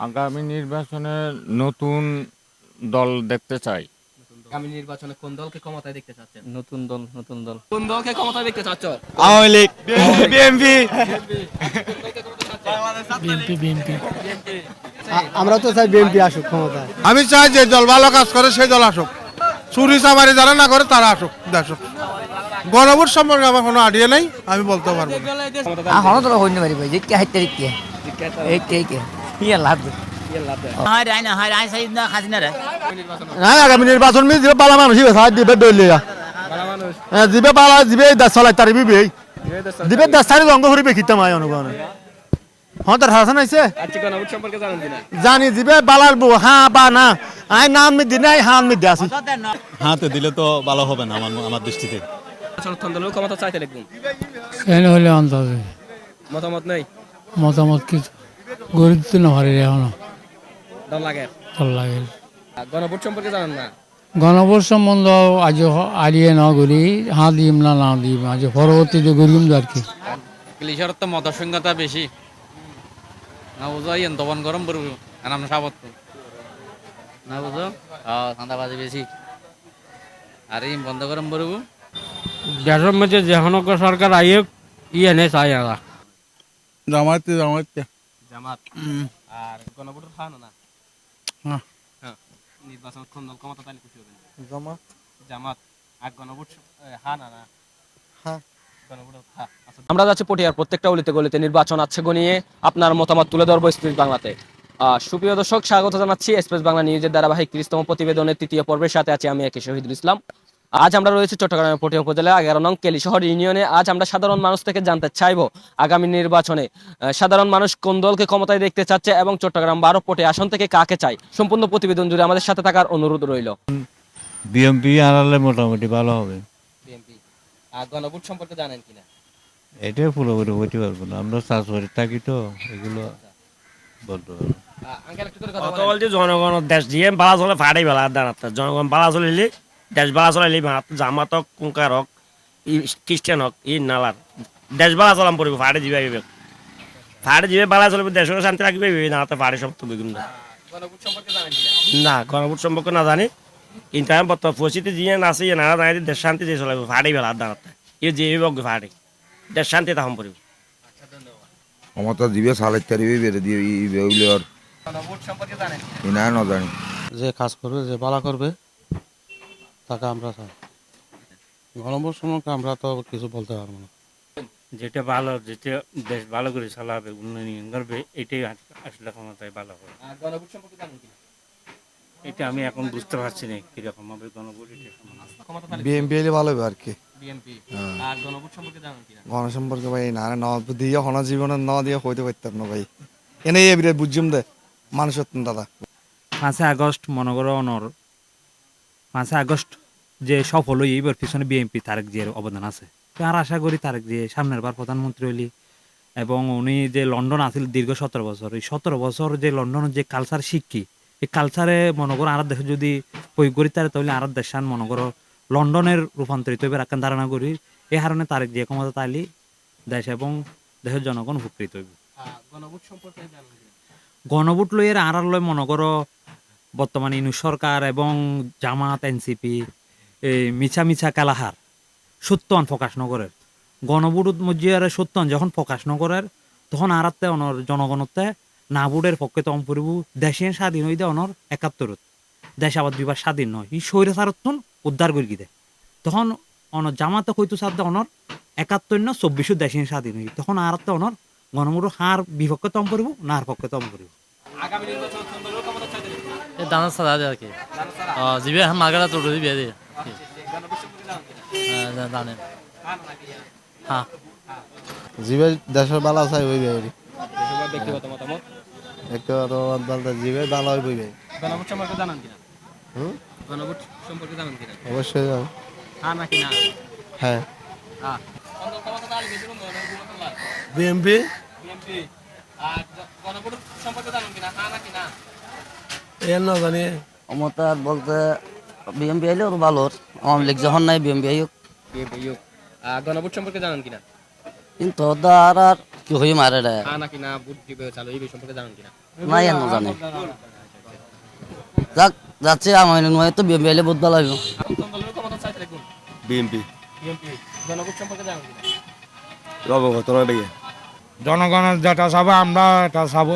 আগামী নির্বাচনে নতুন দল দেখতে চাই। আগামী নির্বাচনে কোন দলকে ক্ষমতায় দেখতে চাচ্ছেন? নতুন দল কোন দলকে ক্ষমতায় দেখতে চাচ্ছ? আওয়ামী লীগ, বিএনপি। বিএনপি আমরা তো চাই বিএনপি আসুক ক্ষমতায়। আমি চাই যে দল ভালো কাজ করে সেই দল আসুক, চুরি চামারি যারা না করে তারা আসুক, আসুক। গণভোট সম্পর্কে আমার কোনো আইডিয়া নেই, আমি বলতে পারবো না। এখনো তো হইতে পারি ভাই জিতকে হাইতে রিকে এইকে ইয়া লাভ হয় রাই না হয় রাই সাইদ না খাসিনা রে না আগামী নির্বাচন মি দিবে বালা মানুষ দিবে সাহায্য দিবে দলিয়া হ্যাঁ দিবে বালা দিবে দেশ চালাই তারি দিবে দিবে দেশ চারি রঙ হরি বেখিতাম আয় অনুগণ হ্যাঁ তার হাসান আইছে আচ্ছা, গণভোট সম্পর্কে জানেন কিনা? জানি দিবে বালার বউ হ্যাঁ বা না আই নাম মি দিনাই হান মি দিয়াছি হাতে দিলে তো ভালো হবে না আমার দৃষ্টিতে। সমর্থন দলের ক্ষমতা চাইতে লিখুন। এনে হলে আনতে হবে মতামত নেই, মতামত কি গরিব তো না পারে এখনো দল লাগে। ভাল লাগে গণভোট সম্পর্কে জানেন না? গণভোট সম্বন্ধ আজ আলিয়ে না করি হাঁ দিম না দিম আজ পরবর্তীতে গরিম আর কি পুলিশের তো মতসংগতা বেশি না বুঝো ইয়েন দমন গরম পড়ব আর আমরা সাবত না বুঝো ঠান্ডাবাজি বেশি আর এই বন্ধ গরম পড়ব। দেশের মধ্যে যে সরকার আইয়ে এনে চাই আমরা জামাতে জামাতে জামাত। আর গণভোটের হান না? হ্যাঁ। হ্যাঁ। নির্বাচন কোন দল ক্ষমতা চাইলে খুশি হবেন? জামাত জামাত। আর গণভোট হান না? হ্যাঁ। গণভোট হ্যাঁ। আমরা যাচ্ছি পটিয়ার প্রত্যেকটা অলিতে গলিতে নির্বাচন আছে গনিয়ে আপনার মতামত তুলে ধরবো স্পেস বাংলাতে। সুপ্রিয় দর্শক, স্বাগত জানাচ্ছি স্পেস বাংলা নিউজের ধারাবাহিক 30তম প্রতিবেদনের তৃতীয় পর্বের সাথে আছি আমি একে শহীদুল ইসলাম। আজ আমরা রয়েছে চট্টগ্রামের পটিয়া উপজেলা 11 নং কেলিশহর ইউনিয়নে। আজ আমরা সাধারণ মানুষ থেকে জানতে চাইবো আগামী নির্বাচনে সাধারণ মানুষ কোন দলকে ক্ষমতায় দেখতে চাচ্ছে এবং চট্টগ্রাম 12 পটিয়া আসন থেকে কাকে চাই। সম্পূর্ণ প্রতিবেদন জুড়ে আমাদের সাথে থাকার অনুরোধ রইল। বিএনপি আনালে মোটামুটি ভালো হবে। বিএনপি। আর গণভোট সম্পর্কে জানেন কিনা? এটাই পুরোপুরি বলতে পারবো না, আমরা চাষবাড়ি থাকি তো এগুলো বলতে পারবো। আঙ্কেল একটু করে কথা কত বলেন। বলছি জনগণ দেশ দিয়ে বালা চলে ফাড়াই বেলা দাঁড়াতে জনগণ বালা চলিলে দেশ বালা চলাইলে জামাত হোক কুঙ্কার হোক খ্রিস্টান হোক ই নালার দেশ বালা চলাম পড়বে ফাড়ে দিবে ফাড়ে দিবে বালা চলবে দেশের শান্তি রাখবে না তো ফাড়ে সব তো বেগুন না গণভোট সম্পর্কে জানেন কিনা? না গণভোট সম্পর্কে না জানি কিন্তু আমি বর্তমান পরিস্থিতি দিয়ে নাচি না জানি দেশ শান্তি দিয়ে চলাবে ফাড়াই বেলা দাঁড়াতে এ যে বগে ফাড়ে দেশ শান্তি তখন পড়বে। ক্ষমতা দিবে সালের তারিবে বেড়ে দিয়ে ইবে আর গণভোট সম্পর্কে জানেন কিনা? ইনা না জানি। যে কাজ করবে যে ভালো করবে তাকে আমরা চাই। গণভোট সম্পর্কে আমরা তো কিছু বলতে পারবো না। যেটা ভালো যেটা দেশ ভালো করে চালাবে উন্নয়ন করবে এটাই আসলে ক্ষমতায় ভালো হবে। আর গণভোট সম্পর্কে জানেন কিনা? এটা আমি এখন বুঝতে পারছি না কিরকম হবে গণভোট ক্ষমতা চাইলে বিএনপি এলে ভালো হবে আর কি বিএনপি। আর গণভোট সম্পর্কে জানেন কিনা? গণ সম্পর্কে ভাই না না দিয়ে হন জীবনে ন দিয়ে হইতে পারতাম না ভাই এনে এবিরে বুঝুম দে মানুষের দাদা 5 আগস্ট মনে করো অনর 5 আগস্ট যে সফল হই এইবার পিছনে বিএনপি তারেক জিয়ার অবদান আছে। আর আশা করি তারেক জিয়া সামনের বার প্রধানমন্ত্রী হইলি এবং উনি যে লন্ডন আছিল দীর্ঘ 17 বছর, এই 17 বছর যে লন্ডনের যে কালচার শিক্ষি এই কালচারে মনে করো আর দেশে যদি প্রয়োগ করি তাহলে তাহলে আর দেশ মনে করো লন্ডনের রূপান্তরিত এবার একটা ধারণা করি। এই কারণে তারেক জিয়া ক্ষমতা তাইলি দেশ এবং দেশের জনগণ উপকৃত হইব। গণভোট সম্পর্কে জানেন কিনা? গণভোট লইয়ের আর লয় মনে করো বর্তমানে ইনু সরকার এবং জামাত এনসিপি এই মিছা কালাহার সত্যন প্রকাশ নগরের গণভোট মজিয়ার সত্যন যখন প্রকাশ নগরের তখন আরাতে অনর জনগণতে না ভোটের পক্ষে তখন পড়ব দেশে স্বাধীন হইতে অনর 71 দেশ আবার দুইবার স্বাধীন নয় এই স্বৈরাচারত্বন উদ্ধার করি দেয় তখন অনর জামাতে হইতো সাথে অনর 71 না 24 দেশে স্বাধীন হই তখন আরাতে অনর গণভোট হার বিপক্ষে তম পড়ব নার পক্ষে তম পড়ব। আগামী নির্বাচন কোন দলের ক্ষমতা চাইতে লিখুন। দানা সাদা আর কি জিবে মাগারা তো দিবে দে গণভোট সম্পর্কে জানেন কিনা? জানেন হান নাকি? হ্যাঁ জীবে দেশের বালা চাই হইবে বেশিরভাগ ব্যক্তিগত মতামত। একটা বলতে জীবে বালা হইবে গণভোট সম্পর্কে জানেন কিনা? গণভোট সম্পর্কে জানেন কিনা? অবশ্যই হ্যাঁ নাকি না? হ্যাঁ হ্যাঁ। কোন দল ক্ষমতা চাইলে বেশি কোন দল? BMP BNP. আর গণভোট সম্পর্কে জানেন কিনা? হ্যাঁ নাকি না? এর না জানি। ক্ষমতা বলতে বিএমপি আইলেও তো ভালো আওয়ামী লীগ যখন নাই বিএমপি আইও বিএনপি। গণভোট সম্পর্কে জানেন কিনা? কিন্তু আর কি হই মারে রে হ্যাঁ নাকি না ভোট দিবে চালু এই সম্পর্কে জানেন কিনা? নাই আর জানে যাক যাচ্ছে আমার নয় তো বিএমপি বহুত ভালো হইব কোন দলের ক্ষমতা চাইতে কোন? BNP BNP. জনভোট সম্পর্কে জানেন কিনা? অবগত নয় জনগণের যেটা চাবো আমরা এটা চাবো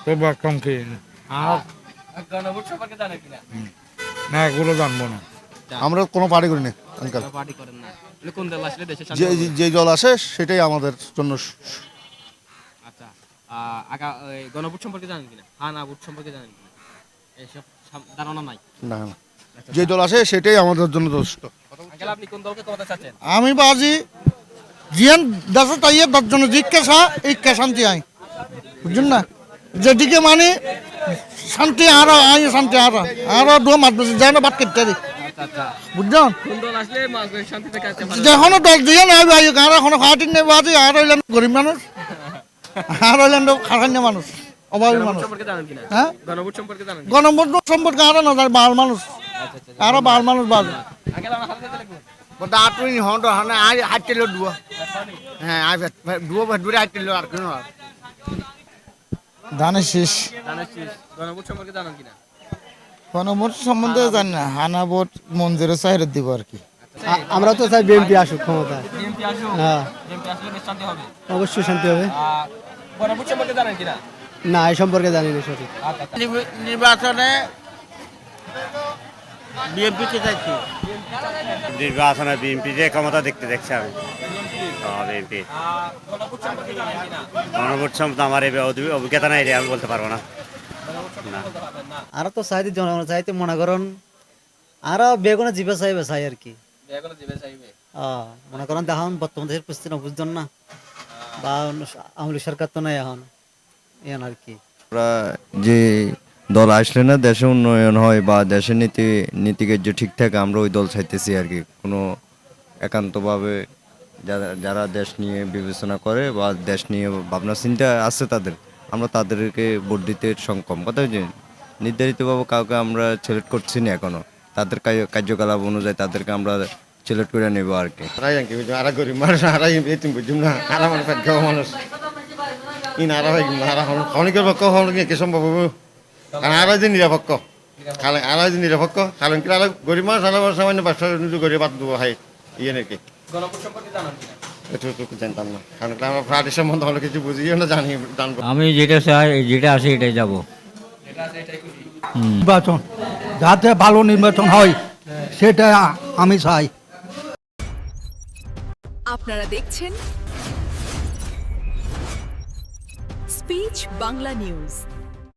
তো কম কি আর গণভোট সম্পর্কে জানেন কিনা? না এগুলো জানবো না। আমরা কোনো পার্টি করি না আঙ্কাল পার্টি করেন না, কোন দল আসলে দেশে যে যে দল আসে সেটাই আমাদের জন্য আচ্ছা গণভোট সম্পর্কে জানেন কিনা? হ্যাঁ না ভোট সম্পর্কে জানেন কিনা? এইসব ধারণা নাই। না না যে দল আসে সেটাই আমাদের জন্য যথেষ্ট। আঙ্কেল আপনি কোন দলকে ক্ষমতা চাচ্ছেন? আমি বাজি জিয়ান দেশে তাইয়ে 10 জন জিজ্ঞাসা এই শান্তি আই বুঝছেন না যেদিকে মানে শান্তি আই শান্তি আরো দু মাস বেশি যায় না বাদ করতে আচ্ছা বুঝছেন কোন দল আসলে শান্তিতে কাটতে পারে? যেখানে দল দিয়ে না ভাই আর এখন ফাটিং নেই বাজি আর হইলেন গরিব মানুষ আর হইলেন খারান্য মানুষ অভাবী মানুষ। সম্পর্কে জানেন কিনা? হ্যাঁ গণভোট সম্পর্কে জানেন? গণভোট সম্পর্কে আরো না যায় বাল মানুষ আরো বাল মানুষ বাজ আঙ্কেল আমার হাতে দিতে কোন? দাঁতুই হন্ড হানে আই হাইতে লো দুয়া হ্যাঁ আই দুয়া দূরে হাইতে লো আর কোন ধানের শেষ জানেন শেষ। গণভোট সম্পর্কে জানেন কিনা? গণভোট সম্বন্ধে জানি না হানা ভোট মঞ্জুরের চাইরে দিব আর কি। আমরা তো চাই বিএনপি আসুক ক্ষমতায়। বিএনপি আসুক। হ্যাঁ বিএনপি আসলে বেশ শান্তি হবে। অবশ্যই শান্তি হবে। গণভোট সম্পর্কে জানেন কিনা? না এই সম্পর্কে জানি না সঠিক। নির্বাচনে বিএনপি কে চাইছি নির্বাচনে বিএনপি যে ক্ষমতা দেখতে দেখছি আমি বিএনপি গণভোট সম্পর্কে জানেন কিনা? গণভোট সম্পর্কে আমার এই অভিজ্ঞতা নাই রে, আমি বলতে পারবো না। আর তো চাইতে জনগণ চাইতে মনে করেন আরো বেগুনে জিবে চাইবে চাই আর কি। বেগুনে জিবে চাইবে। মনে করেন দেখুন বর্তমান দেশের পরিস্থিতি বুঝছেন না বা আমলি সরকার তো নাই এখন ইয়ান আর কি। আমরা যে দল আসলে না দেশে উন্নয়ন হয় বা দেশের নীতিকার্য ঠিক থাকে আমরা ওই দল চাইতেছি আর কি। কোনো একান্তভাবে যারা দেশ নিয়ে বিবেচনা করে বা দেশ নিয়ে ভাবনা চিন্তা আছে তাদের, আমরা তাদেরকে ভোট দিতে সক্ষম। কথা হচ্ছে নির্ধারিতভাবে কাউকে আমরা সিলেক্ট করছি না এখনো, তাদের কার্যকলাপ অনুযায়ী তাদেরকে আমরা সিলেক্ট করে নেব আর কি। আর গরিব মানুষ আর তুমি বুঝুম না আর আমার পেট খাওয়া মানুষ ই না আর খনিকের পক্ষ কি সম্ভব কারণ আর যে নিরপেক্ষ খালে আর যে নিরপেক্ষ কারণ কি আর গরিব মানুষ আর সামান্য ব্যবসা গরিব বাদ দেবো হাই ইয়ে নাকি গণভোট সম্পর্কে জানেন কিনা? এটুকু জানতাম না কারণ আমরা পার্টির সম্বন্ধে হলো কিছু বুঝিও না জানবো। আমি যেটা চাই যেটা আছে এটাই যাব। যেটা আছে এটাই খুশি। নির্বাচন যাতে ভালো নির্বাচন হয় সেটা আমি চাই। আপনারা দেখছেন স্পিচ বাংলা নিউজ।